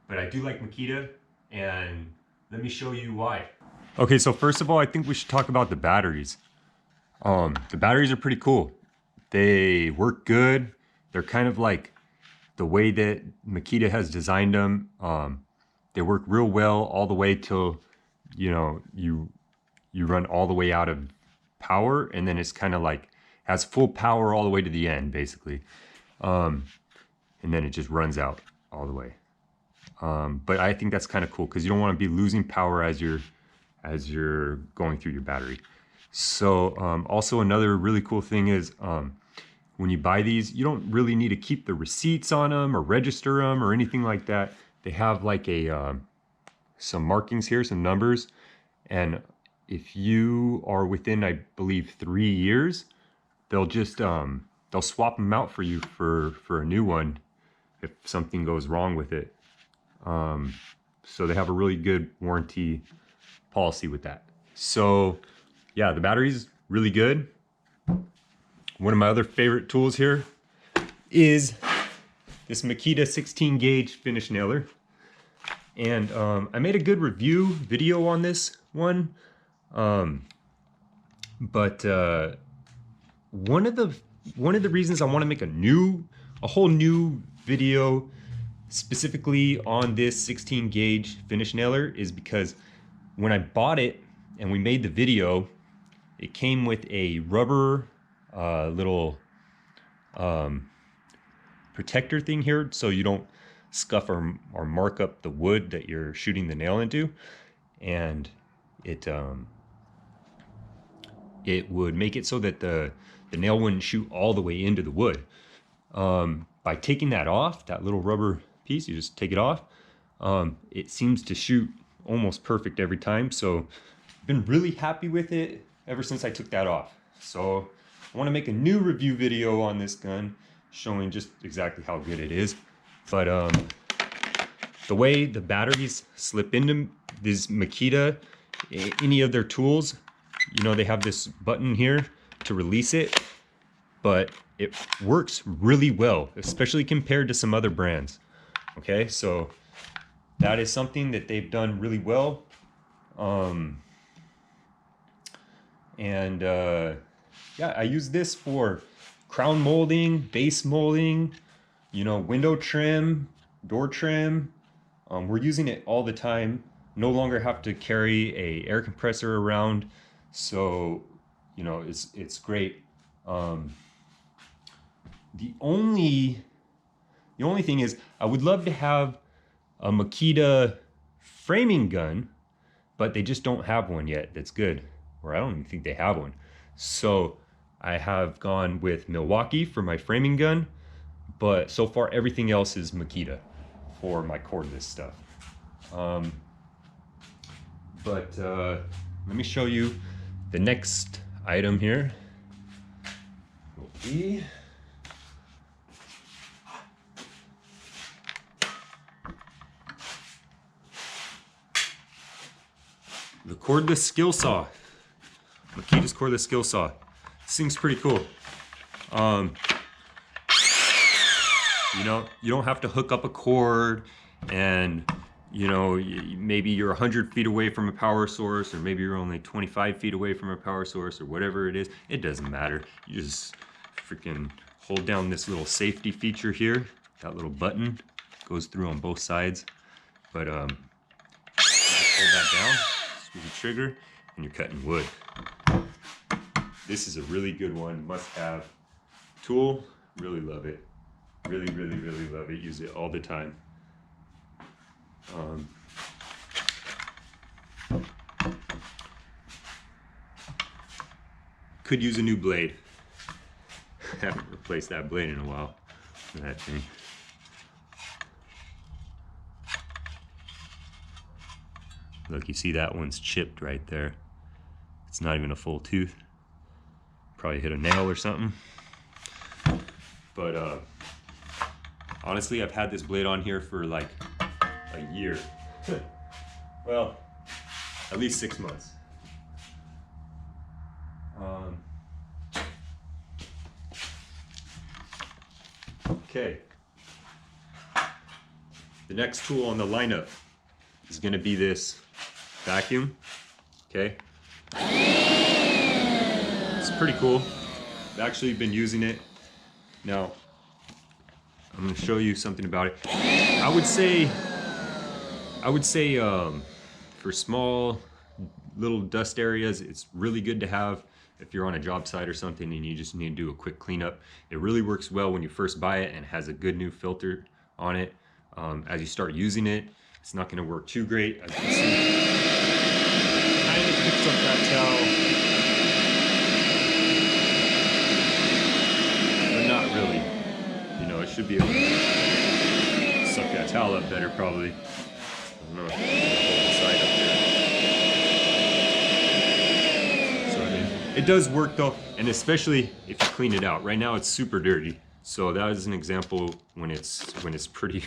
but I do like Makita, and let me show you why. Okay, so first of all, I think we should talk about the batteries. The batteries are pretty cool. They work good. They're kind of like the way that Makita has designed them. They work real well all the way till, you know, you run all the way out of power, and then it's kind of like has full power all the way to the end, basically. And then it just runs out all the way. But I think that's kind of cool because you don't want to be losing power as you're going through your battery. So also another really cool thing is when you buy these, you don't really need to keep the receipts on them or register them or anything like that. They have like a some markings here, some numbers, and if you are within, I believe, 3 years, they'll just they'll swap them out for you for a new one if something goes wrong with it. So they have a really good warranty policy with that. So yeah, the battery's really good. One of my other favorite tools here is this Makita 16 gauge finish nailer. And I made a good review video on this one. But one of the reasons I want to make a whole new video specifically on this 16 gauge finish nailer is because when I bought it and we made the video, it came with a rubber little protector thing here so you don't scuff or mark up the wood that you're shooting the nail into, and it would make it so that the nail wouldn't shoot all the way into the wood. By taking that off, that little rubber piece, you just take it off, it seems to shoot almost perfect every time. So I've been really happy with it ever since I took that off. So I want to make a new review video on this gun showing just exactly how good it is. But the way the batteries slip into this Makita, any of their tools, you know, they have this button here to release it, but it works really well, especially compared to some other brands. Okay, so that is something that they've done really well. Yeah, I use this for crown molding, base molding, you know, window trim, door trim. We're using it all the time. No longer have to carry a air compressor around, so you know it's great. The only thing is I would love to have a Makita framing gun, but they just don't have one yet that's good, or I don't even think they have one. So I have gone with Milwaukee for my framing gun, but so far everything else is Makita for my cordless stuff. Let me show you the next item here. Will be the cordless skill saw. Makita's cordless skill saw. This thing's pretty cool. You know, you don't have to hook up a cord, and you know, maybe you're 100 feet away from a power source, or maybe you're only 25 feet away from a power source, or whatever it is. It doesn't matter. You just freaking hold down this little safety feature here. That little button goes through on both sides. But you just hold that down, squeeze the trigger, and you're cutting wood. This is a really good one, must-have tool. Really love it. Really, really, really love it. Use it all the time. Could use a new blade. Haven't replaced that blade in a while. That thing. Look, you see that one's chipped right there. It's not even a full tooth. Probably hit a nail or something. But honestly, I've had this blade on here for like a year. Well, at least 6 months. Okay. The next tool on the lineup is going to be this vacuum. Okay, it's pretty cool. I've actually been using it. Now I'm going to show you something about it. I would say for small little dust areas, it's really good to have if you're on a job site or something and you just need to do a quick cleanup. It really works well when you first buy it and has a good new filter on it. As you start using it, it's not going to work too great. As you can see, kind of picks up that towel, but not really. You know, it should be able to suck that towel up better probably. I don't know if I can hold the side up there. So I mean, it does work though, and especially if you clean it out. Right now it's super dirty. So that is an example when it's pretty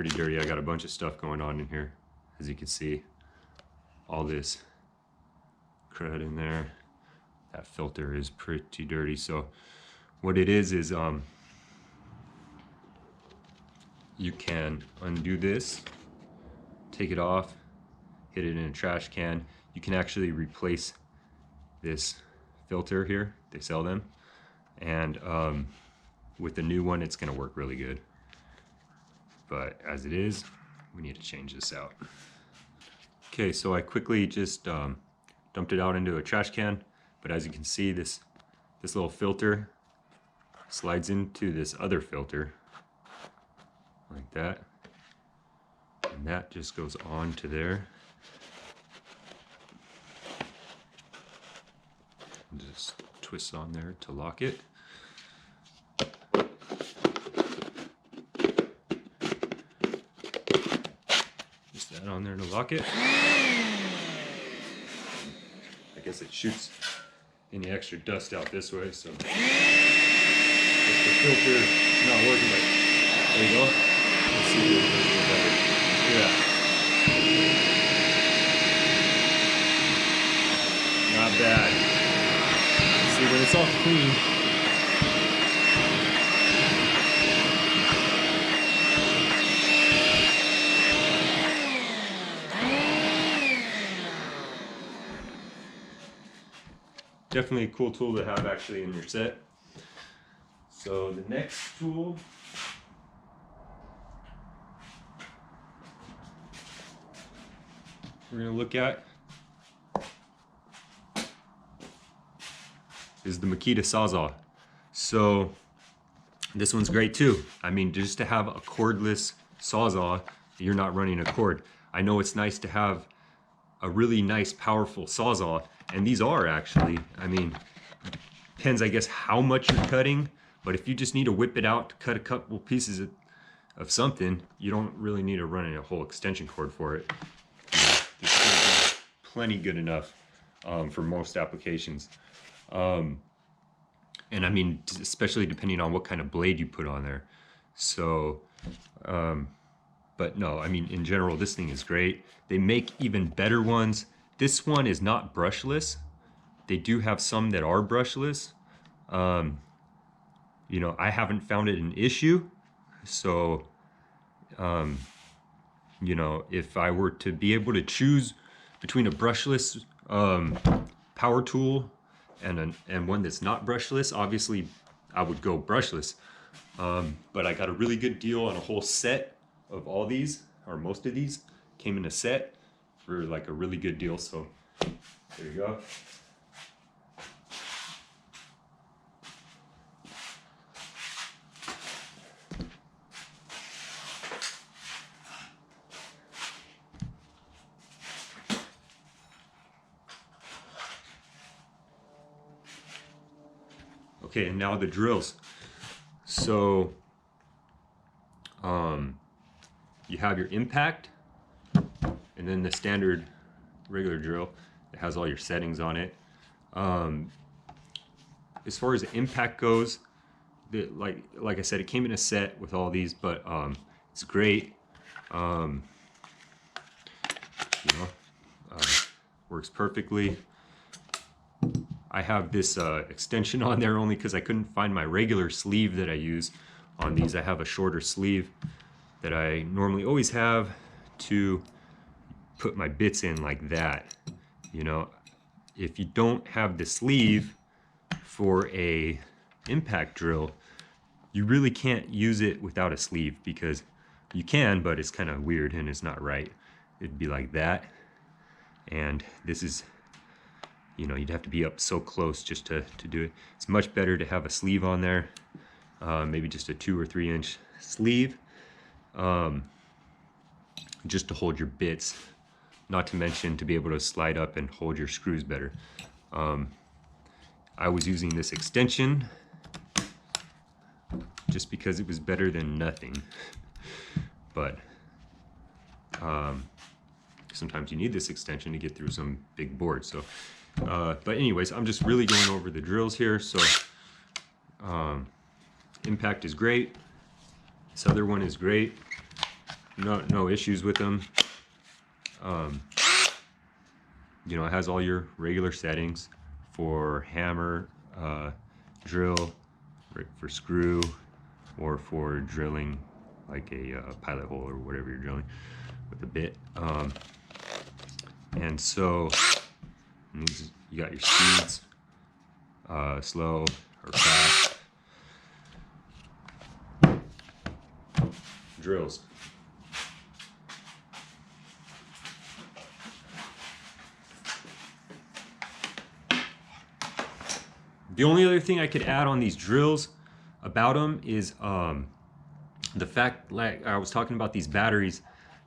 dirty. I got a bunch of stuff going on in here, as you can see. All this crud in there. That filter is pretty dirty. So what it is you can undo this, take it off, hit it in a trash can. You can actually replace this filter here. They sell them, and with the new one, it's going to work really good. But as it is, we need to change this out. Okay, so I quickly just dumped it out into a trash can. But as you can see, this little filter slides into this other filter like that, and that just goes on to there. And just twists on there to lock it. Just that on there to lock it. I guess it shoots any extra dust out this way, so if the filter is not working, but there you go. Let's see if it does get better. Yeah. Not bad. See, when it's all clean, definitely a cool tool to have actually in your set. So the next tool we're going to look at is the Makita Sawzall. So this one's great too. I mean, just to have a cordless Sawzall, you're not running a cord. I know it's nice to have a really nice powerful Sawzall, and these are actually, I mean, depends I guess how much you're cutting, but if you just need to whip it out to cut a couple pieces of something, you don't really need to run a whole extension cord for it. It's plenty good enough for most applications. And I mean, especially depending on what kind of blade you put on there. So, but no, I mean, in general, this thing is great. They make even better ones. This one is not brushless. They do have some that are brushless. You know, I haven't found it an issue. So, you know, if I were to be able to choose between a brushless power tool and one that's not brushless, obviously I would go brushless. But I got a really good deal on a whole set of all these, or most of these came in a set for like a really good deal. So there you go. Okay, and now the drills. So you have your impact, and then the standard regular drill. It has all your settings on it. As far as the impact goes, like I said, it came in a set with all these, but it's great. You know, works perfectly. I have this extension on there only because I couldn't find my regular sleeve that I use on these. I have a shorter sleeve, that I normally always have to put my bits in like that. You know, if you don't have the sleeve for a impact drill, you really can't use it without a sleeve, because you can, but it's kind of weird and it's not right. It'd be like that. And this is, you know, you'd have to be up so close just to do it. It's much better to have a sleeve on there, maybe just a 2 or 3 inch sleeve, just to hold your bits, not to mention to be able to slide up and hold your screws better. I was using this extension just because it was better than nothing, but sometimes you need this extension to get through some big boards. So but anyways, I'm just really going over the drills here. So impact is great, this other one is great, no issues with them. You know, it has all your regular settings for hammer, drill, for screw, or for drilling like a pilot hole or whatever you're drilling with a bit. And so you got your speeds, slow or fast. Drills. The only other thing I could add on these drills about them is the fact, like I was talking about these batteries,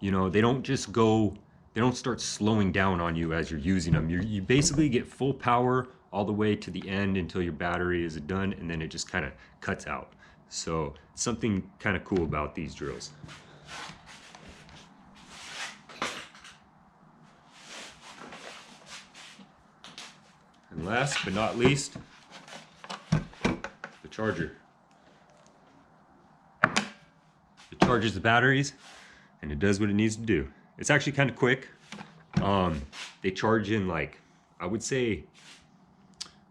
you know, they don't just go, they don't start slowing down on you as you're using them. You basically get full power all the way to the end until your battery is done, and then it just kind of cuts out. So something kind of cool about these drills. And last but not least, the charger. It charges the batteries and it does what it needs to do. It's actually kind of quick. They charge in, like, I would say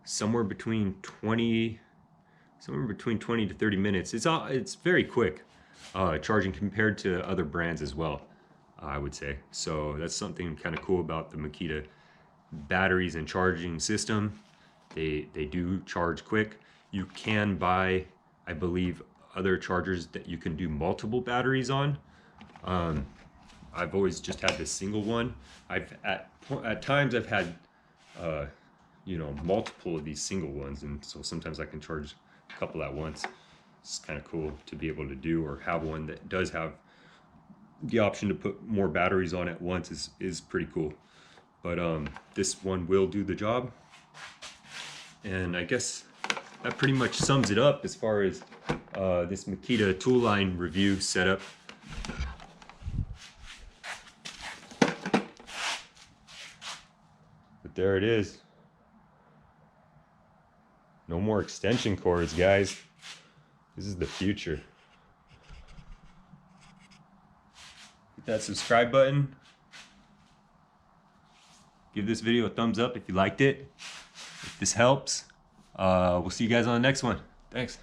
somewhere between 20 to 30 minutes. It's very quick charging compared to other brands as well, I would say. So that's something kind of cool about the Makita batteries and charging system. They do charge quick. You can buy, I believe, other chargers that you can do multiple batteries on. I've always just had this single one. At times I've had you know, multiple of these single ones, and so sometimes I can charge a couple at once. It's kind of cool to be able to do, or have one that does have the option to put more batteries on at once. Is pretty cool. But this one will do the job, and I guess that pretty much sums it up as far as this Makita tool line review setup. But there it is. No more extension cords, guys. This is the future. Hit that subscribe button. Give this video a thumbs up if you liked it. If this helps, we'll see you guys on the next one. Thanks.